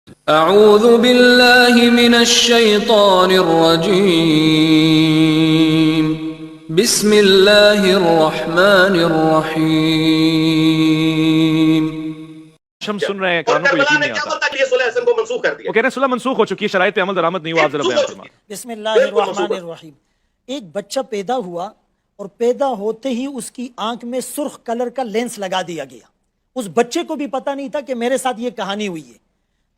اعوذ باللہ من الشیطان الرجیم بسم اللہ الرحمن الرحیم. ہم سن رہے ہیں قانون کو یقین نہیں آتا. وہ کہہ رہے ہیں صلح منسوخ ہو چکی ہے، شرائط پہ عمل درآمد نہیں ہوا. آپ ذرا بیان فرمائیں. بسم اللہ الرحمن الرحیم. ایک بچہ پیدا ہوا اور پیدا ہوتے ہی اس کی آنکھ میں سرخ کلر کا لینس لگا دیا گیا. اس بچے کو بھی پتہ نہیں تھا کہ میرے ساتھ یہ کہانی ہوئی ہے.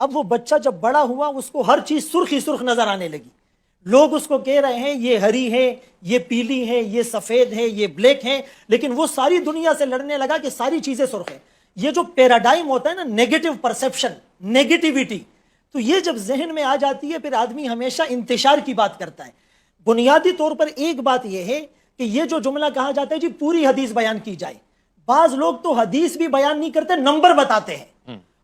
اب وہ بچہ جب بڑا ہوا اس کو ہر چیز سرخ ہی سرخ نظر آنے لگی. لوگ اس کو کہہ رہے ہیں یہ ہری ہے، یہ پیلی ہے، یہ سفید ہے، یہ بلیک ہے، لیکن وہ ساری دنیا سے لڑنے لگا کہ ساری چیزیں سرخ ہیں. یہ جو پیراڈائم ہوتا ہے نا، نیگیٹو پرسیپشن، نیگیٹیویٹی، تو یہ جب ذہن میں آ جاتی ہے پھر آدمی ہمیشہ انتشار کی بات کرتا ہے. بنیادی طور پر ایک بات یہ ہے کہ یہ جو جملہ کہا جاتا ہے جی پوری حدیث بیان کی جائے، بعض لوگ تو حدیث بھی بیان نہیں کرتے، نمبر بتاتے ہیں.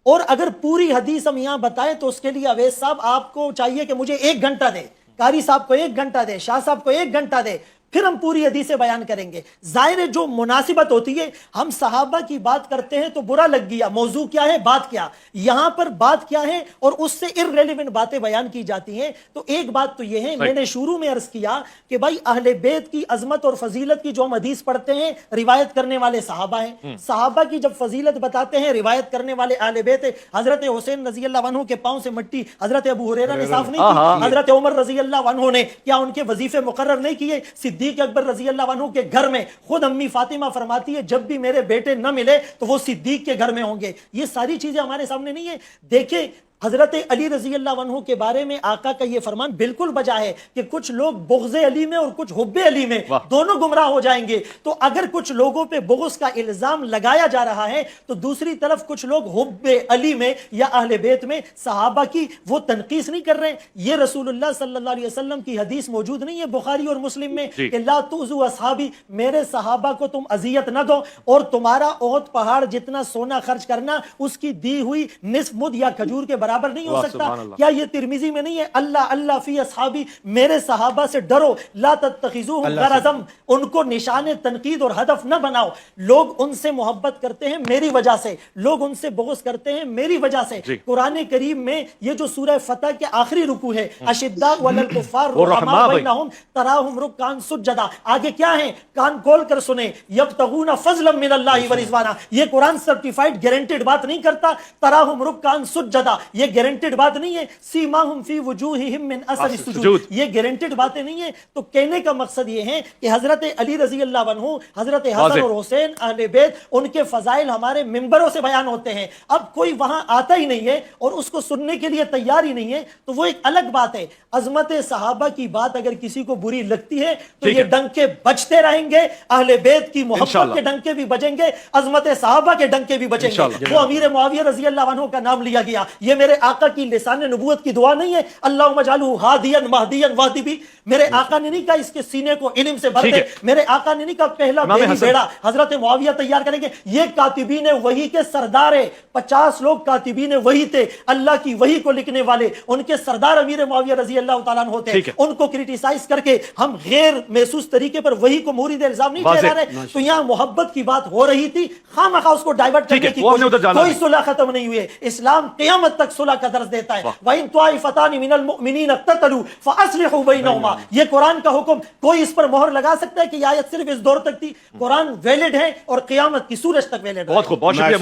اور اگر پوری حدیث ہم یہاں بتائیں تو اس کے لیے اویس صاحب آپ کو چاہیے کہ مجھے 1 گھنٹہ دے، قاری صاحب کو 1 گھنٹہ دے، شاہ صاحب کو 1 گھنٹہ دے، پھر ہم پوری حدیثیں بیان کریں گے. ظاہر ہے جو مناسبت ہوتی ہے، ہم صحابہ کی بات کرتے ہیں تو برا لگ گیا، موضوع کیا ہے، بات کیا، یہاں پر بات کیا ہے اور اس سے irrelevant باتیں بیان کی جاتی ہیں. تو ایک بات تو یہ ہے، میں نے شروع میں عرض کیا کہ بھائی اہل بیت کی عظمت اور فضیلت کی جو ہم حدیث پڑھتے ہیں، روایت کرنے والے صحابہ ہیں. صحابہ کی جب فضیلت بتاتے ہیں، روایت کرنے والے اہل بیت. حضرت حسین رضی اللہ عنہ کے پاؤں سے مٹی حضرت ابو ہریرہ نے صاف نہیں کی، حضرت عمر رضی اللہ عنہ نے کیا ان کے وظیفے مقرر نہیں کیے؟ صدیق اکبر رضی اللہ عنہ کے گھر میں خود امی فاطمہ فرماتی ہے جب بھی میرے بیٹے نہ ملے تو وہ صدیق کے گھر میں ہوں گے. یہ ساری چیزیں ہمارے سامنے نہیں ہیں. دیکھیں حضرت علی رضی اللہ عنہ کے بارے میں آقا کا یہ فرمان بالکل بجا ہے کہ کچھ لوگ بغض علی میں اور کچھ حب علی میں دونوں گمراہ ہو جائیں گے. تو اگر کچھ لوگوں پہ بغض کا الزام لگایا جا رہا ہے تو دوسری طرف کچھ لوگ حب علی میں یا اہل بیت میں صحابہ کی وہ تنقیص نہیں کر رہے ہیں. یہ رسول اللہ صلی اللہ علیہ وسلم کی حدیث موجود نہیں ہے بخاری اور مسلم میں کہ لا تؤذوا اصحابی، میرے صحابہ کو تم اذیت نہ دو، اور تمہارا احد پہاڑ جتنا سونا خرچ کرنا اس کی دی ہوئی نصف مد یا کھجور کے برابر نہیں ہو سکتا. کیا یہ ترمذی میں نہیں ہے؟ اللہ اللہ فی اصحابی، میرے صحابہ سے ڈرو، لا تتخذوہم غرضا، ان کو نشان تنقید اور ہدف نہ بناؤ. لوگ ان سے محبت کرتے ہیں میری وجہ سے، لوگ ان سے بغض کرتے ہیں میری وجہ سے. قرآن کریم میں یہ جو سورہ فتح کے آخری رکوع ہے، اشداء علی الکفار رحماء بینہم تراہم رکعا سجدا، آگے کیا ہے؟ کان کھول کر سنیں، یبتغون فضلا من اللہ ورضوانا. یہ قرآن سرٹیفائڈ گارنٹیڈ بات نہیں کرتا. تراہم رکعا سجدا یہ گارنٹیڈ بات نہیں ہے. سیماہم فی وجوہہم من اثر السجود یہ گارنٹیڈ باتیں نہیں ہیں. تو کہنے کا مقصد یہ ہے کہ حضرت علی رضی اللہ عنہ، حضرت حسن اور حسین اہل بیت، ان کے فضائل ہمارے ممبروں سے بیان ہوتے ہیں. اب کوئی وہاں آتا ہی نہیں ہے اور اس کو سننے کے لیے تیار ہی نہیں ہے تو وہ ایک الگ بات ہے. عظمت صحابہ کی بات اگر کسی کو بری لگتی ہے تو یہ ڈنکے بجتے رہیں گے. اہل بیت کی محبت کے ڈنکے بھی بجیں گے، عظمت صحابہ کے ڈنکے بھی بجیں گے. وہ امیر معاویہ رضی اللہ عنہ کا نام لیا گیا، یہ میرے آقا کی لسان نبوت کی دعا نہیں ہے؟ اللہم اجعلہ ہادیا مہدیا واہدی بھی. میرے آقا نے نہیں کہا اس کے سینے کو علم سے بھر دے، میرے آقا نے نہیں کہا پہلا بیڑی بیڑا حضرت معاویہ تیار کریں گے. یہ کاتبین وحی کے سردار ہے، 50 لوگ کاتبین وحی تھے، اللہ کی وحی کو لکھنے والے. ان کے سردار امیر معاویہ رضی اللہ تعالیٰ عنہ تھے. ان کو کرٹیسائز کر کے ہم غیر محسوس طریقے پر وحی کو مورد الزام نہیں ٹھہرا رہے. تو یہاں محبت کی بات ہو رہی تھی، خواہ اس کو ڈائیورٹ کرنے کی کوشش. کوئی صلح ختم نہیں ہوئی ہے. اسلام قیامت تک صلح کا درس دیتا ہے. وَإِن طَائِفَتَانِ مِنَ الْمُؤْمِنِينَ اقْتَتَلُوا فَأَصْلِحُوا بَيْنَهُمَا. یہ قرآن کا حکم. کوئی اس پر مہر لگا سکتا ہے کہ یہ آیت صرف اس دور تک تھی؟ قرآن ویلڈ ہے اور قیامت کی سورج تک ویلڈ ہے. بہت خوب، بہت شکریہ.